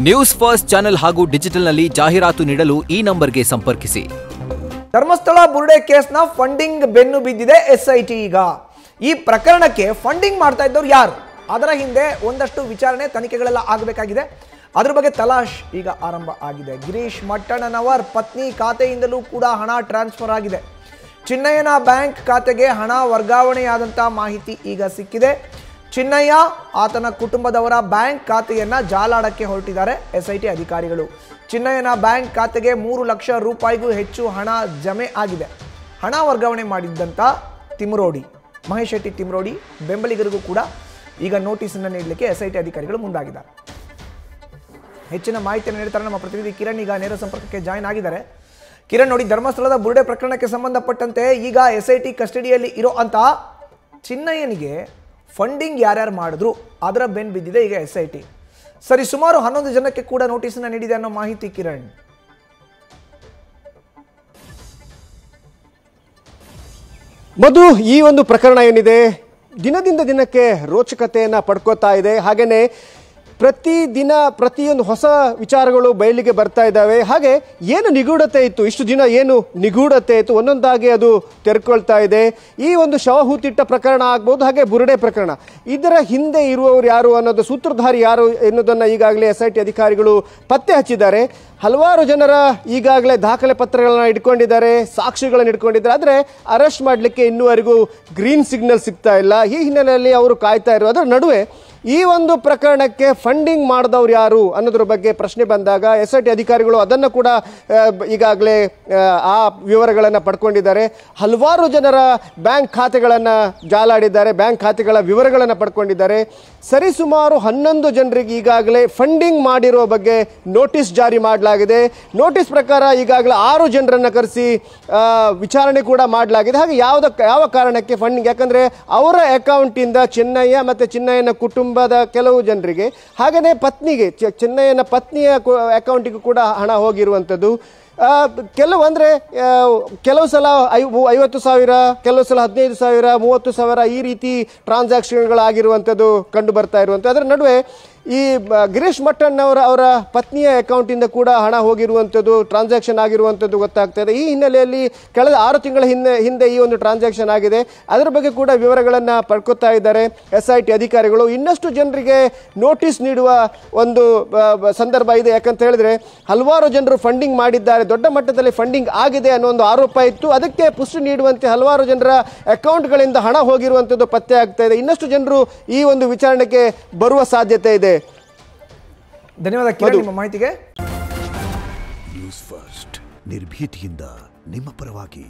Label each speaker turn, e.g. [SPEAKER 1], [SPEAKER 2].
[SPEAKER 1] News first channel ಹಾಗೂ ಡಿಜಿಟಲ್ನಲ್ಲಿ ಜಾಹೀರಾತು ನೀಡಲು ಈ ನಂಬರ್ಗೆ ಸಂಪರ್ಕಿಸಿ.
[SPEAKER 2] ಧರ್ಮಸ್ಥಳ ಬುರುಡೆ ಕೇಸ್ನ ಫಂಡಿಂಗ್ ಬೆನ್ನು ಬಿದ್ದಿದೆ ಎಸ್ಐಟಿ. ಈಗ ಈ ಪ್ರಕರಣಕ್ಕೆ ಫಂಡಿಂಗ್ ಮಾಡ್ತಾ ಇದ್ದವರು ಯಾರು, ಅದರ ಹಿಂದೆ ಒಂದಷ್ಟು ವಿಚಾರಣೆ ತನಿಖೆಗಳೆಲ್ಲ ಆಗಬೇಕಾಗಿದೆ. ಅದ್ರ ಬಗ್ಗೆ ತಲಾಶ್ ಈಗ ಆರಂಭ ಆಗಿದೆ. ಗಿರೀಶ್ ಮಟ್ಟಣ್ಣನವರ್ ಪತ್ನಿ ಖಾತೆಯಿಂದಲೂ ಕೂಡ ಹಣ ಟ್ರಾನ್ಸ್ಫರ್ ಆಗಿದೆ. ಚಿನ್ನಯ್ಯನ ಬ್ಯಾಂಕ್ ಖಾತೆಗೆ ಹಣ ವರ್ಗಾವಣೆಯಾದಂಥ ಮಾಹಿತಿ ಈಗ ಸಿಕ್ಕಿದೆ. ಚಿನ್ನಯ್ಯ ಆತನ ಕುಟುಂಬದವರ ಬ್ಯಾಂಕ್ ಖಾತೆಯನ್ನು ಜಾಲಾಡಕ್ಕೆ ಹೊರಟಿದ್ದಾರೆ ಎಸ್ಐಟಿ ಅಧಿಕಾರಿಗಳು. ಚಿನ್ನಯ್ಯನ ಬ್ಯಾಂಕ್ ಖಾತೆಗೆ 3 ಲಕ್ಷ ರೂಪಾಯಿಗೂ ಹೆಚ್ಚು ಹಣ ಜಮೆ ಆಗಿದೆ. ಹಣ ವರ್ಗಾವಣೆ ಮಾಡಿದ್ದಂಥ ತಿಮ್ರೋಡಿ, ಮಹೇಶ್ ಶೆಟ್ಟಿ ತಿಮ್ರೋಡಿ ಬೆಂಬಲಿಗರಿಗೂ ಕೂಡ ಈಗ ನೋಟಿಸನ್ನು ನೀಡಲಿಕ್ಕೆ ಎಸ್ಐಟಿ ಅಧಿಕಾರಿಗಳು ಮುಂದಾಗಿದ್ದಾರೆ. ಹೆಚ್ಚಿನ ಮಾಹಿತಿಯನ್ನು ನೀಡ್ತಾರೆ ನಮ್ಮ ಪ್ರತಿನಿಧಿ ಕಿರಣ್. ಈಗ ನೇರ ಸಂಪರ್ಕಕ್ಕೆ ಜಾಯ್ನ್ ಆಗಿದ್ದಾರೆ. ಕಿರಣ್, ನೋಡಿ, ಧರ್ಮಸ್ಥಳದ ಬುರುಡೆ ಪ್ರಕರಣಕ್ಕೆ ಸಂಬಂಧಪಟ್ಟಂತೆ ಈಗ ಎಸ್ಐಟಿ ಕಸ್ಟಡಿಯಲ್ಲಿ ಇರೋ ಅಂತ ಚಿನ್ನಯ್ಯನಿಗೆ ಫಂಡಿಂಗ್ ಯಾರ್ಯಾರು ಮಾಡಿದ್ರು ಅದರ ಬೆನ್ ಬಿದ್ದಿದೆ ಈಗ ಎಸ್ಐಟಿ. ಸರಿ, ಸುಮಾರು 11 ಜನಕ್ಕೆ ಕೂಡ ನೋಟಿಸನ್ನು ನೀಡಿದೆ ಅನ್ನೋ ಮಾಹಿತಿ. ಕಿರಣ್,
[SPEAKER 3] ಮಧು, ಈ ಒಂದು ಪ್ರಕರಣ ಏನಿದೆ ದಿನದಿಂದ ದಿನಕ್ಕೆ ರೋಚಕತೆಯನ್ನು ಪಡ್ಕೋತಾ ಇದೆ. ಹಾಗೆಯೇ ಪ್ರತಿದಿನ ಪ್ರತಿಯೊಂದು ಹೊಸ ವಿಚಾರಗಳು ಬಯಲಿಗೆ ಬರ್ತಾ ಇದ್ದಾವೆ. ಹಾಗೆ ಏನು ನಿಗೂಢತೆ ಇತ್ತು, ಇಷ್ಟು ದಿನ ಏನು ನಿಗೂಢತೆ ಇತ್ತು, ಒಂದೊಂದಾಗಿ ಅದು ತೆರ್ಕೊಳ್ತಾ ಇದೆ. ಈ ಒಂದು ಶವಹೂತಿಟ್ಟ ಪ್ರಕರಣ ಆಗ್ಬೋದು, ಹಾಗೆ ಬುರುಡೆ ಪ್ರಕರಣ, ಇದರ ಹಿಂದೆ ಇರುವವರು ಯಾರು ಅನ್ನೋದು, ಸೂತ್ರಧಾರಿ ಯಾರು ಎನ್ನುವುದನ್ನು ಈಗಾಗಲೇ ಎಸ್ಐಟಿ ಅಧಿಕಾರಿಗಳು ಪತ್ತೆ ಹಚ್ಚಿದ್ದಾರೆ. ಹಲವಾರು ಜನರ ಈಗಾಗಲೇ ದಾಖಲೆ ಪತ್ರಗಳನ್ನು ಇಟ್ಕೊಂಡಿದ್ದಾರೆ, ಸಾಕ್ಷಿಗಳನ್ನು ಇಟ್ಕೊಂಡಿದ್ದಾರೆ. ಆದರೆ ಅರೆಸ್ಟ್ ಮಾಡಲಿಕ್ಕೆ ಇನ್ನೂವರೆಗೂ ಗ್ರೀನ್ ಸಿಗ್ನಲ್ ಸಿಗ್ತಾ ಇಲ್ಲ. ಈ ಹಿನ್ನೆಲೆಯಲ್ಲಿ ಅವರು ಕಾಯ್ತಾ ಇರೋದ್ರ ನಡುವೆ ಈ ಒಂದು ಪ್ರಕರಣಕ್ಕೆ ಫಂಡಿಂಗ್ ಮಾಡಿದವ್ರು ಯಾರು ಅನ್ನೋದ್ರ ಬಗ್ಗೆ ಪ್ರಶ್ನೆ ಬಂದಾಗ ಎಸ್ಐಟಿ ಅಧಿಕಾರಿಗಳು ಅದನ್ನು ಕೂಡ ಈಗಾಗಲೇ ಆ ವಿವರಗಳನ್ನು ಪಡ್ಕೊಂಡಿದ್ದಾರೆ. ಹಲವಾರು ಜನರ ಬ್ಯಾಂಕ್ ಖಾತೆಗಳನ್ನು ಜಾಲಾಡಿದ್ದಾರೆ, ಬ್ಯಾಂಕ್ ಖಾತೆಗಳ ವಿವರಗಳನ್ನು ಪಡ್ಕೊಂಡಿದ್ದಾರೆ. ಸರಿಸುಮಾರು 11 ಜನರಿಗೆ ಈಗಾಗಲೇ ಫಂಡಿಂಗ್ ಮಾಡಿರೋ ಬಗ್ಗೆ ನೋಟಿಸ್ ಜಾರಿ ಮಾಡಲಾಗಿದೆ. ನೋಟಿಸ್ ಪ್ರಕಾರ ಈಗಾಗಲೇ 6 ಜನರನ್ನು ಕರೆಸಿ ವಿಚಾರಣೆ ಕೂಡ ಮಾಡಲಾಗಿದೆ. ಹಾಗೆ ಯಾವ ಕಾರಣಕ್ಕೆ ಫಂಡಿಂಗ್, ಯಾಕಂದರೆ ಅವರ ಅಕೌಂಟಿಂದ ಚಿನ್ನಯ್ಯ ಮತ್ತು ಚಿನ್ನಯ್ಯನ ಕುಟುಂಬದ ಕೆಲವು ಜನರಿಗೆ, ಹಾಗೆಯೇ ಪತ್ನಿಗೆ, ಚಿನ್ನಯ್ಯನ ಪತ್ನಿಯ ಅಕೌಂಟಿಗೂ ಕೂಡ ಹಣ ಹೋಗಿರುವಂಥದ್ದು. ಕೆಲವು ಸಲ 50,000, ಕೆಲವು ಸಲ 15,000, 30,000 ಈ ರೀತಿ ಟ್ರಾನ್ಸಾಕ್ಷನ್ಗಳಾಗಿರುವಂಥದ್ದು ಕಂಡು ಬರ್ತಾ ಇರುವಂಥದ್ದು. ಅದರ ನಡುವೆ ಈ ಗಿರೀಶ್ ಅವರ ಪತ್ನಿಯ ಅಕೌಂಟಿಂದ ಕೂಡ ಹಣ ಹೋಗಿರುವಂಥದ್ದು, ಟ್ರಾನ್ಸಾಕ್ಷನ್ ಆಗಿರುವಂಥದ್ದು ಗೊತ್ತಾಗ್ತಾ ಇದೆ. ಈ ಹಿನ್ನೆಲೆಯಲ್ಲಿ ಕಳೆದ 6 ತಿಂಗಳ ಹಿಂದೆ ಈ ಒಂದು ಟ್ರಾನ್ಸಾಕ್ಷನ್ ಆಗಿದೆ. ಅದರ ಬಗ್ಗೆ ಕೂಡ ವಿವರಗಳನ್ನು ಪಡ್ಕೊತಾ ಇದ್ದಾರೆ ಎಸ್ಐಟಿ ಅಧಿಕಾರಿಗಳು. ಇನ್ನಷ್ಟು ಜನರಿಗೆ ನೋಟಿಸ್ ನೀಡುವ ಒಂದು ಸಂದರ್ಭ ಇದೆ. ಯಾಕಂತ ಹೇಳಿದ್ರೆ ಹಲವಾರು ಜನರು ಫಂಡಿಂಗ್ ಮಾಡಿದ್ದಾರೆ, ದೊಡ್ಡ ಮಟ್ಟದಲ್ಲಿ ಫಂಡಿಂಗ್ ಆಗಿದೆ ಅನ್ನೋ ಒಂದು ಆರೋಪ ಇತ್ತು. ಅದಕ್ಕೆ ಪುಷ್ಟಿ ನೀಡುವಂತೆ ಹಲವಾರು ಜನರ ಅಕೌಂಟ್ಗಳಿಂದ ಹಣ ಹೋಗಿರುವಂಥದ್ದು ಪತ್ತೆ ಆಗ್ತಾ ಇದೆ. ಇನ್ನಷ್ಟು ಜನರು ಈ ಒಂದು ವಿಚಾರಣೆಗೆ ಬರುವ ಸಾಧ್ಯತೆ ಇದೆ.
[SPEAKER 2] ಧನ್ಯವಾದ ಕಿರಣ್ ನಿಮ್ಮ ಮಾಹಿತಿಗೆ.
[SPEAKER 4] ನ್ಯೂಸ್ ಫಸ್ಟ್, ನಿರ್ಭೀತಿಯಿಂದ ನಿಮ್ಮ ಪರವಾಗಿ.